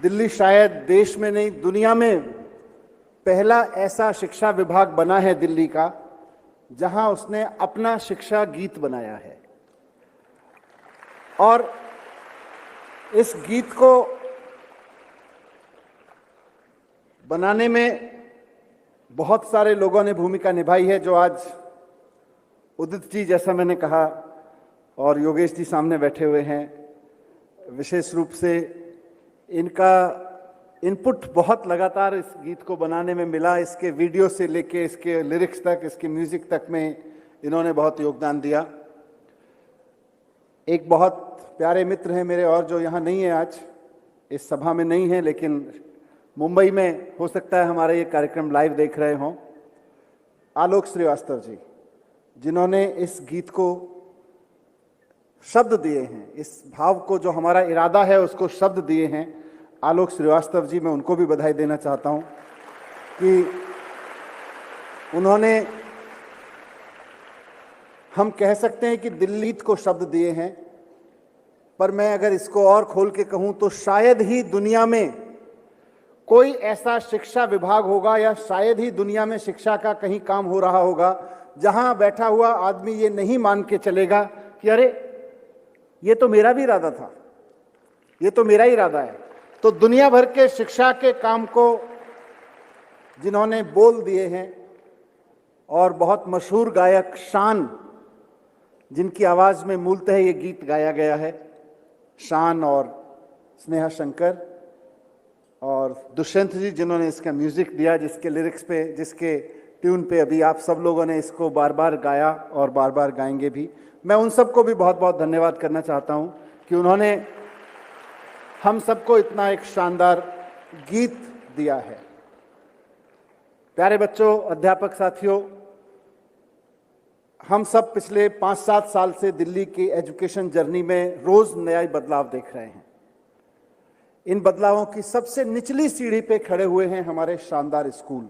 दिल्ली शायद देश में नहीं दुनिया में पहला ऐसा शिक्षा विभाग बना है दिल्ली का जहां उसने अपना शिक्षा गीत बनाया है। और इस गीत को बनाने में बहुत सारे लोगों ने भूमिका निभाई है, जो आज उदित जी जैसा मैंने कहा और योगेश जी सामने बैठे हुए हैं। विशेष रूप से इनका इनपुट बहुत लगातार इस गीत को बनाने में मिला। इसके वीडियो से लेके इसके लिरिक्स तक, इसके म्यूजिक तक में इन्होंने बहुत योगदान दिया। एक बहुत प्यारे मित्र हैं मेरे और जो यहाँ नहीं है, आज इस सभा में नहीं है, लेकिन मुंबई में हो सकता है हमारा ये कार्यक्रम लाइव देख रहे हों, आलोक श्रीवास्तव जी, जिन्होंने इस गीत को शब्द दिए हैं, इस भाव को जो हमारा इरादा है उसको शब्द दिए हैं। आलोक श्रीवास्तव जी, मैं उनको भी बधाई देना चाहता हूं कि उन्होंने, हम कह सकते हैं कि दिल्ली को शब्द दिए हैं, पर मैं अगर इसको और खोल के कहूं तो शायद ही दुनिया में कोई ऐसा शिक्षा विभाग होगा या शायद ही दुनिया में शिक्षा का कहीं काम हो रहा होगा जहां बैठा हुआ आदमी ये नहीं मान के चलेगा कि अरे ये तो मेरा भी इरादा था, ये तो मेरा ही इरादा है। तो दुनिया भर के शिक्षा के काम को जिन्होंने बोल दिए हैं, और बहुत मशहूर गायक शान, जिनकी आवाज में मूलतः ये गीत गाया गया है, शान और स्नेहा शंकर और दुष्यंत जी जिन्होंने इसका म्यूजिक दिया, जिसके लिरिक्स पे, जिसके ट्यून पे अभी आप सब लोगों ने इसको बार बार गाया और बार बार गाएंगे भी। मैं उन सबको भी बहुत बहुत धन्यवाद करना चाहता हूं कि उन्होंने हम सबको इतना एक शानदार गीत दिया है। प्यारे बच्चों, अध्यापक साथियों, हम सब पिछले 5-7 साल से दिल्ली की एजुकेशन जर्नी में रोज नया बदलाव देख रहे हैं। इन बदलावों की सबसे निचली सीढ़ी पे खड़े हुए हैं हमारे शानदार स्कूल,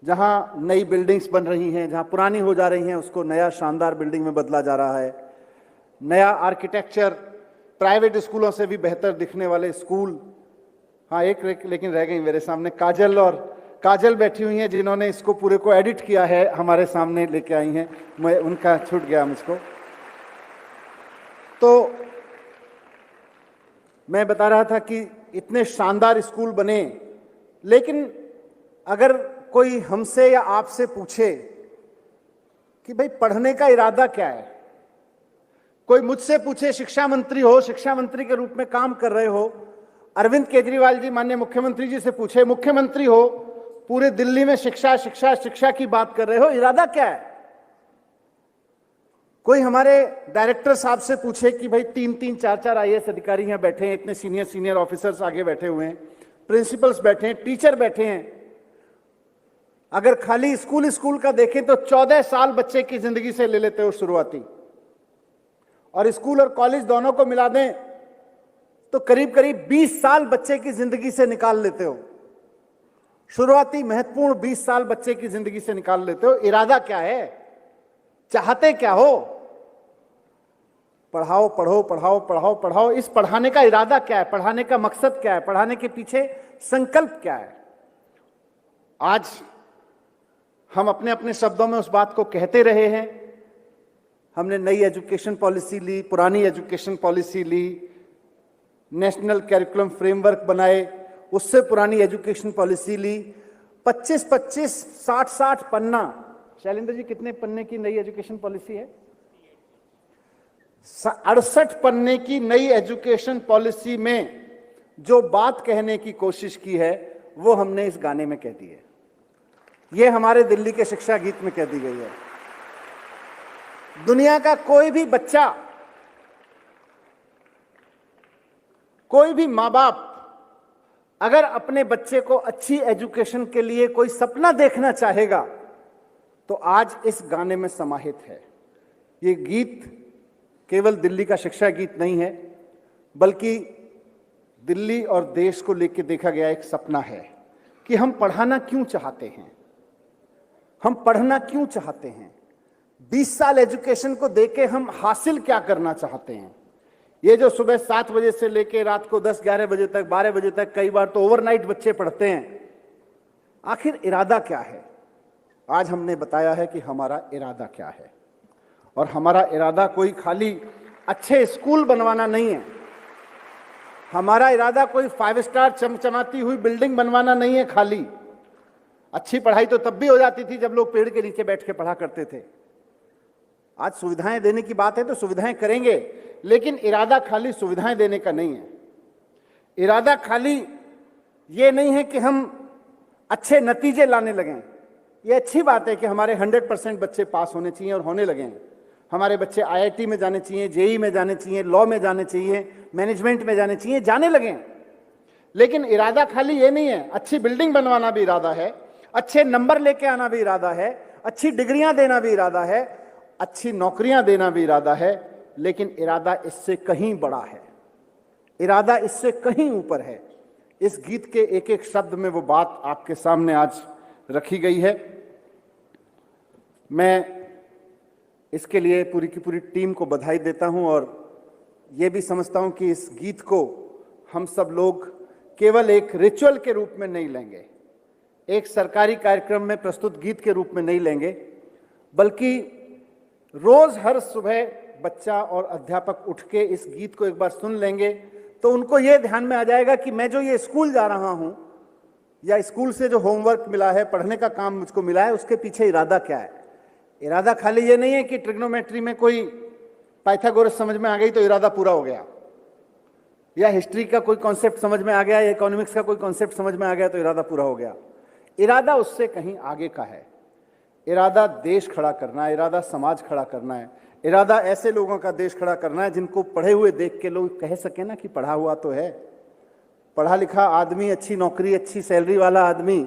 जहां नई बिल्डिंग्स बन रही हैं, जहां पुरानी हो जा रही हैं उसको नया शानदार बिल्डिंग में बदला जा रहा है। नया आर्किटेक्चर, प्राइवेट स्कूलों से भी बेहतर दिखने वाले स्कूल। हाँ, एक लेकिन रह गई मेरे सामने, काजल बैठी हुई हैं जिन्होंने इसको पूरे को एडिट किया है, हमारे सामने लेके आई हैं, मैं उनका छूट गया मुझको। तो मैं बता रहा था कि इतने शानदार स्कूल बने, लेकिन अगर कोई हमसे या आपसे पूछे कि भाई पढ़ने का इरादा क्या है, कोई मुझसे पूछे, शिक्षा मंत्री हो, शिक्षा मंत्री के रूप में काम कर रहे हो, अरविंद केजरीवाल जी माननीय मुख्यमंत्री जी से पूछे, मुख्यमंत्री हो, पूरे दिल्ली में शिक्षा शिक्षा शिक्षा की बात कर रहे हो, इरादा क्या है? कोई हमारे डायरेक्टर साहब से पूछे कि भाई 3-3, 4-4 IAS अधिकारी यहां बैठे हैं, इतने सीनियर ऑफिसर्स आगे बैठे हुए हैं, प्रिंसिपल्स बैठे हैं, टीचर बैठे हैं, अगर खाली स्कूल का देखें तो 14 साल बच्चे की जिंदगी से ले लेते हो शुरुआती, और स्कूल और कॉलेज दोनों को मिला दें तो करीब करीब 20 साल बच्चे की जिंदगी से निकाल लेते हो। शुरुआती महत्वपूर्ण 20 साल बच्चे की जिंदगी से निकाल लेते हो। इरादा क्या है? चाहते क्या हो? पढ़ाओ पढ़ो पढ़ाओ पढ़ाओ पढ़ाओ। इस पढ़ाने का इरादा क्या है? पढ़ाने का मकसद क्या है? पढ़ाने के पीछे संकल्प क्या है? आज हम अपने अपने शब्दों में उस बात को कहते रहे हैं। हमने नई एजुकेशन पॉलिसी ली, पुरानी एजुकेशन पॉलिसी ली, नेशनल कैरिकुलम फ्रेमवर्क बनाए, उससे पुरानी एजुकेशन पॉलिसी ली, 25-25, 60-60 पन्ना। शैलेंद्र जी, कितने पन्ने की नई एजुकेशन पॉलिसी है? 68 पन्ने की नई एजुकेशन पॉलिसी में जो बात कहने की कोशिश की है वो हमने इस गाने में कह दी है। ये हमारे दिल्ली के शिक्षा गीत में कह दी गई है। दुनिया का कोई भी बच्चा, कोई भी माँ बाप अगर अपने बच्चे को अच्छी एजुकेशन के लिए कोई सपना देखना चाहेगा तो आज इस गाने में समाहित है। ये गीत केवल दिल्ली का शिक्षा गीत नहीं है, बल्कि दिल्ली और देश को लेकर देखा गया एक सपना है कि हम पढ़ाना क्यों चाहते हैं, हम पढ़ना क्यों चाहते हैं, 20 साल एजुकेशन को देके हम हासिल क्या करना चाहते हैं। ये जो सुबह 7 बजे से लेकर रात को 10-11 बजे तक, 12 बजे तक, कई बार तो ओवरनाइट बच्चे पढ़ते हैं, आखिर इरादा क्या है? आज हमने बताया है कि हमारा इरादा क्या है। और हमारा इरादा कोई खाली अच्छे स्कूल बनवाना नहीं है, हमारा इरादा कोई 5 स्टार चमचमाती हुई बिल्डिंग बनवाना नहीं है। खाली अच्छी पढ़ाई तो तब भी हो जाती थी जब लोग पेड़ के नीचे बैठ के पढ़ा करते थे। आज सुविधाएं देने की बात है तो सुविधाएं करेंगे, लेकिन इरादा खाली सुविधाएं देने का नहीं है। इरादा खाली ये नहीं है कि हम अच्छे नतीजे लाने लगें। ये अच्छी बात है कि हमारे 100% बच्चे पास होने चाहिए और होने लगे हैं। हमारे बच्चे IIT में जाने चाहिए, JEE में जाने चाहिए, लॉ में जाने चाहिए, मैनेजमेंट में जाने चाहिए, जाने लगे हैं। लेकिन इरादा खाली ये नहीं है, अच्छी बिल्डिंग बनवाना भी इरादा है, अच्छे नंबर लेके आना भी इरादा है, अच्छी डिग्रियां देना भी इरादा है, अच्छी नौकरियां देना भी इरादा है। लेकिन इरादा इससे कहीं बड़ा है, इरादा इससे कहीं ऊपर है। इस गीत के एक एक शब्द में वो बात आपके सामने आज रखी गई है। मैं इसके लिए पूरी की पूरी टीम को बधाई देता हूं और ये भी समझता हूं कि इस गीत को हम सब लोग केवल एक रिचुअल के रूप में नहीं लेंगे, एक सरकारी कार्यक्रम में प्रस्तुत गीत के रूप में नहीं लेंगे, बल्कि रोज हर सुबह बच्चा और अध्यापक उठ के इस गीत को एक बार सुन लेंगे तो उनको ये ध्यान में आ जाएगा कि मैं जो ये स्कूल जा रहा हूं या स्कूल से जो होमवर्क मिला है, पढ़ने का काम मुझको मिला है, उसके पीछे इरादा क्या है। इरादा खाली ये नहीं है कि ट्रिग्नोमेट्री में कोई पाइथागोरस समझ में आ गई तो इरादा पूरा हो गया, या हिस्ट्री का कोई कॉन्सेप्ट समझ में आ गया, या इकोनॉमिक्स का कोई कॉन्सेप्ट समझ में आ गया तो इरादा पूरा हो गया। इरादा उससे कहीं आगे का है। इरादा देश खड़ा करना है, इरादा समाज खड़ा करना है, इरादा ऐसे लोगों का देश खड़ा करना है जिनको पढ़े हुए देख के लोग कह सके ना कि पढ़ा हुआ तो है। पढ़ा लिखा आदमी, अच्छी नौकरी, अच्छी सैलरी वाला आदमी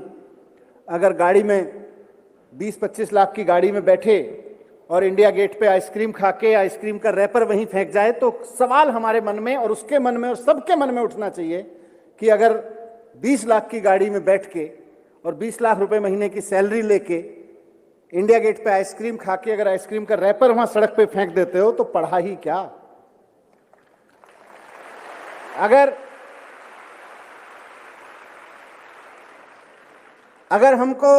अगर गाड़ी में 20-25 लाख की गाड़ी में बैठे और इंडिया गेट पे आइसक्रीम खा के आइसक्रीम का रैपर वहीं फेंक जाए तो सवाल हमारे मन में और उसके मन में और सबके मन में उठना चाहिए कि अगर 20 लाख की गाड़ी में बैठ के और 20 लाख रुपए महीने की सैलरी लेके इंडिया गेट पे आइसक्रीम खा के अगर आइसक्रीम का रैपर वहां सड़क पे फेंक देते हो तो पढ़ा ही क्या। अगर हमको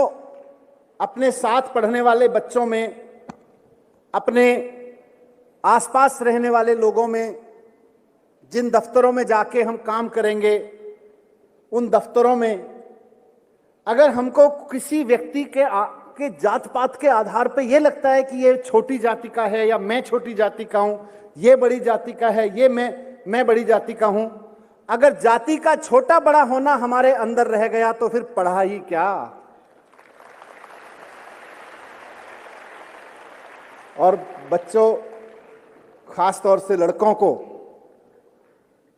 अपने साथ पढ़ने वाले बच्चों में, अपने आसपास रहने वाले लोगों में, जिन दफ्तरों में जाके हम काम करेंगे उन दफ्तरों में अगर हमको किसी व्यक्ति के जात पात के आधार पे ये लगता है कि ये छोटी जाति का है या मैं छोटी जाति का हूं, ये बड़ी जाति का है, ये मैं बड़ी जाति का हूं, अगर जाति का छोटा बड़ा होना हमारे अंदर रह गया तो फिर पढ़ा ही क्या। और बच्चों, खास तौर से लड़कों को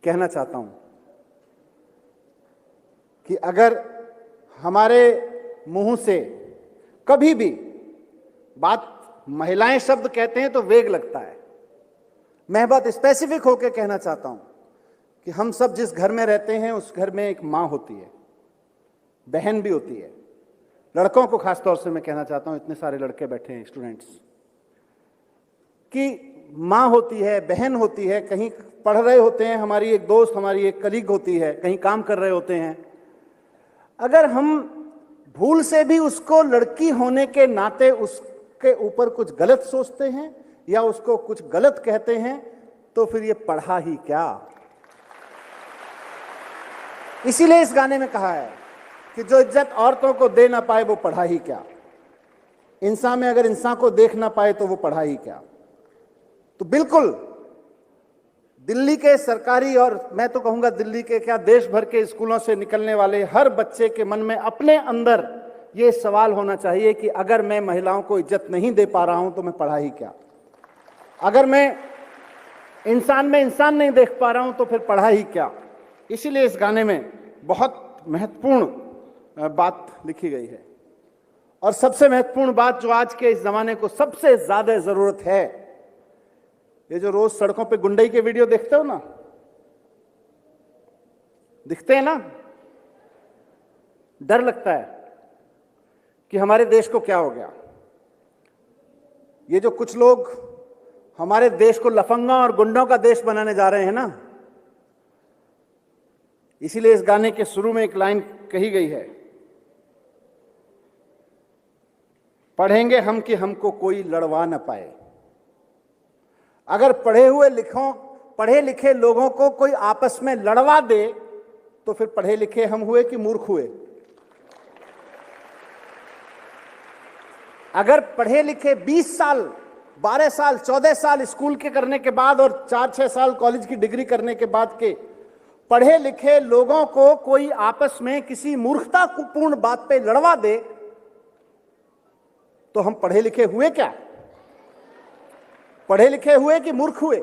कहना चाहता हूं कि अगर हमारे मुंह से कभी भी बात, महिलाएं शब्द कहते हैं तो वेग लगता है, मैं बात स्पेसिफिक होकर कहना चाहता हूं कि हम सब जिस घर में रहते हैं उस घर में एक मां होती है, बहन भी होती है। लड़कों को खास तौर से मैं कहना चाहता हूं, इतने सारे लड़के बैठे हैं स्टूडेंट्स, कि मां होती है, बहन होती है, कहीं पढ़ रहे होते हैं, हमारी एक दोस्त, हमारी एक कलीग होती है, कहीं काम कर रहे होते हैं, अगर हम भूल से भी उसको लड़की होने के नाते उसके ऊपर कुछ गलत सोचते हैं या उसको कुछ गलत कहते हैं तो फिर ये पढ़ा ही क्या। इसीलिए इस गाने में कहा है कि जो इज्जत औरतों को दे ना पाए वो पढ़ा ही क्या। इंसान में अगर इंसान को देख ना पाए तो वो पढ़ा ही क्या। तो बिल्कुल दिल्ली के सरकारी, और मैं तो कहूंगा दिल्ली के क्या, देश भर के स्कूलों से निकलने वाले हर बच्चे के मन में अपने अंदर ये सवाल होना चाहिए कि अगर मैं महिलाओं को इज्जत नहीं दे पा रहा हूं तो मैं पढ़ा ही क्या। अगर मैं इंसान में इंसान नहीं देख पा रहा हूं तो फिर पढ़ा ही क्या। इसीलिए इस गाने में बहुत महत्वपूर्ण बात लिखी गई है। और सबसे महत्वपूर्ण बात जो आज के इस जमाने को सबसे ज्यादा जरूरत है, ये जो रोज सड़कों पे गुंडई के वीडियो देखते हो ना, दिखते हैं ना, डर लगता है कि हमारे देश को क्या हो गया। ये जो कुछ लोग हमारे देश को लफंगा और गुंडों का देश बनाने जा रहे हैं ना। इसीलिए इस गाने के शुरू में एक लाइन कही गई है, पढ़ेंगे हम कि हमको कोई लड़वा न पाए। अगर पढ़े लिखे लोगों को कोई आपस में लड़वा दे तो फिर पढ़े लिखे हम हुए कि मूर्ख हुए? अगर पढ़े लिखे 20 साल, 12 साल, 14 साल स्कूल के करने के बाद और 4-6 साल कॉलेज की डिग्री करने के बाद के पढ़े लिखे लोगों को कोई आपस में किसी मूर्खतापूर्ण बात पे लड़वा दे तो हम पढ़े लिखे हुए क्या? पढ़े लिखे हुए कि मूर्ख हुए?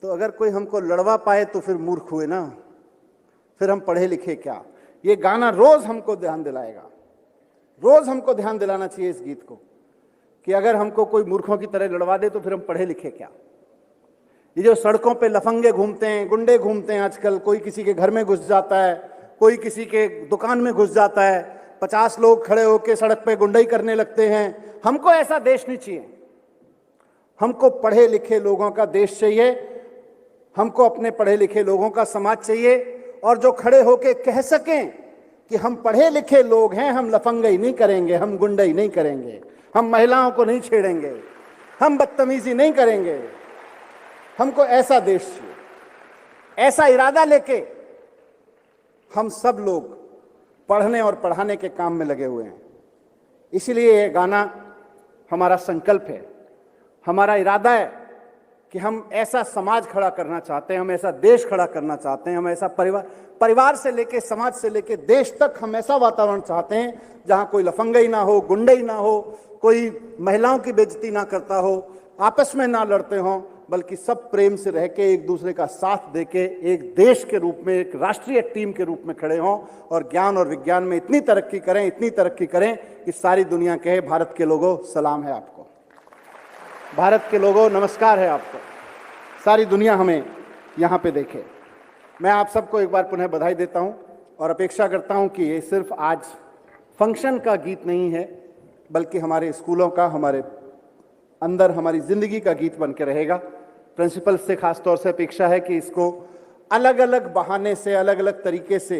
तो अगर कोई हमको लड़वा पाए तो फिर मूर्ख हुए ना, फिर हम पढ़े लिखे क्या? ये गाना रोज हमको ध्यान दिलाएगा, रोज हमको ध्यान दिलाना चाहिए इस गीत को कि अगर हमको कोई मूर्खों की तरह लड़वा दे तो फिर हम पढ़े लिखे क्या? ये जो सड़कों पे लफंगे घूमते हैं, गुंडे घूमते हैं आजकल, कोई किसी के घर में घुस जाता है, कोई किसी के दुकान में घुस जाता है, 50 लोग खड़े होकर सड़क पे गुंडाई करने लगते हैं। हमको ऐसा देश नहीं चाहिए। हमको पढ़े लिखे लोगों का देश चाहिए, हमको अपने पढ़े लिखे लोगों का समाज चाहिए, और जो खड़े होके कह सकें कि हम पढ़े लिखे लोग हैं, हम लफंगाई नहीं करेंगे, हम गुंडाई नहीं करेंगे, हम महिलाओं को नहीं छेड़ेंगे, हम बदतमीजी नहीं करेंगे। हमको ऐसा देश चाहिए। ऐसा इरादा लेके हम सब लोग पढ़ने और पढ़ाने के काम में लगे हुए हैं। इसलिए ये गाना हमारा संकल्प है, हमारा इरादा है कि हम ऐसा समाज खड़ा करना चाहते हैं, हम ऐसा देश खड़ा करना चाहते हैं, हम ऐसा परिवार से लेके समाज से लेके देश तक हम ऐसा वातावरण चाहते हैं जहां कोई लफंगाई ना हो, गुंडाई ना हो, कोई महिलाओं की बेइज्जती ना करता हो, आपस में ना लड़ते हों, बल्कि सब प्रेम से रह के एक दूसरे का साथ देके एक देश के रूप में, एक राष्ट्रीय टीम के रूप में खड़े हों और ज्ञान और विज्ञान में इतनी तरक्की करें कि सारी दुनिया कहे, भारत के लोगों सलाम है आपको, भारत के लोगों नमस्कार है आपको, सारी दुनिया हमें यहाँ पे देखे। मैं आप सबको एक बार पुनः बधाई देता हूँ और अपेक्षा करता हूँ कि ये सिर्फ आज फंक्शन का गीत नहीं है, बल्कि हमारे स्कूलों का, हमारे अंदर हमारी जिंदगी का गीत बन के रहेगा। प्रिंसिपल से खास तौर से अपेक्षा है कि इसको अलग अलग बहाने से, अलग अलग तरीके से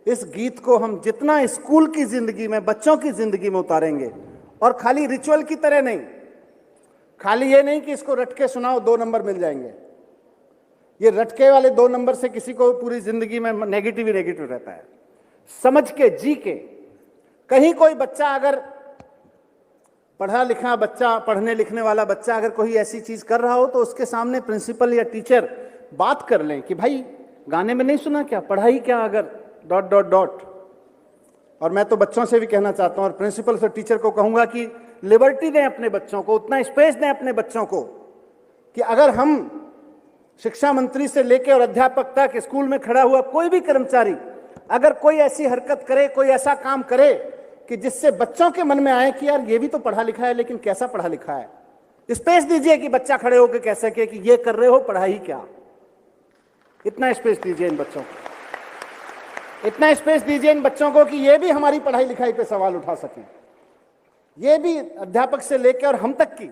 इस गीत को हम जितना स्कूल की जिंदगी में, बच्चों की जिंदगी में उतारेंगे, और खाली रिचुअल की तरह नहीं, खाली ये नहीं कि इसको रटके सुनाओ 2 नंबर मिल जाएंगे। ये रटके वाले 2 नंबर से किसी को पूरी जिंदगी में नेगेटिव ही नेगेटिव रहता है। समझ के, जी के, कहीं कोई बच्चा अगर पढ़ा लिखा बच्चा, पढ़ने लिखने वाला बच्चा अगर कोई ऐसी चीज कर रहा हो तो उसके सामने प्रिंसिपल या टीचर बात कर लें कि भाई गाने में नहीं सुना क्या, पढ़ाई क्या अगर ... और मैं तो बच्चों से भी कहना चाहता हूं और प्रिंसिपल से टीचर को कहूंगा कि लिबर्टी दें अपने बच्चों को, उतना स्पेस दें अपने बच्चों को कि अगर हम शिक्षा मंत्री से लेकर और अध्यापक तक, स्कूल में खड़ा हुआ कोई भी कर्मचारी अगर कोई ऐसी हरकत करे, कोई ऐसा काम करे कि जिससे बच्चों के मन में आए कि यार ये भी तो पढ़ा लिखा है, लेकिन कैसा पढ़ा लिखा है, स्पेस दीजिए कि बच्चा खड़े होकर कह सके कि ये कर रहे हो पढ़ाई क्या। इतना स्पेस दीजिए इन बच्चों को, इतना स्पेस दीजिए इन बच्चों को कि ये भी हमारी पढ़ाई लिखाई पे सवाल उठा सकें। ये भी अध्यापक से लेकर और हम तक की,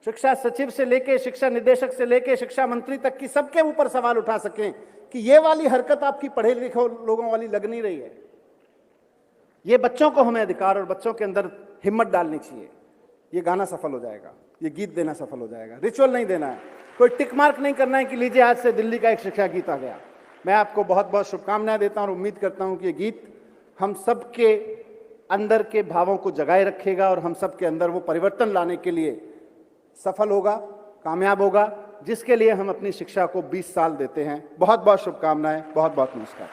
शिक्षा सचिव से लेकर, शिक्षा निदेशक से लेकर, शिक्षा मंत्री तक की, सबके ऊपर सवाल उठा सकें कि ये वाली हरकत आपकी पढ़े लिखे लोगों वाली लग नहीं रही है। ये बच्चों को हमें अधिकार और बच्चों के अंदर हिम्मत डालनी चाहिए। ये गाना सफल हो जाएगा, ये गीत देना सफल हो जाएगा। रिचुअल नहीं देना है, कोई टिक मार्क नहीं करना है कि लीजिए आज से दिल्ली का एक शिक्षा गीत आ गया। मैं आपको बहुत बहुत शुभकामनाएं देता हूं और उम्मीद करता हूं कि ये गीत हम सबके अंदर के भावों को जगाए रखेगा और हम सबके अंदर वो परिवर्तन लाने के लिए सफल होगा, कामयाब होगा, जिसके लिए हम अपनी शिक्षा को 20 साल देते हैं। बहुत बहुत शुभकामनाएं, बहुत बहुत नमस्कार।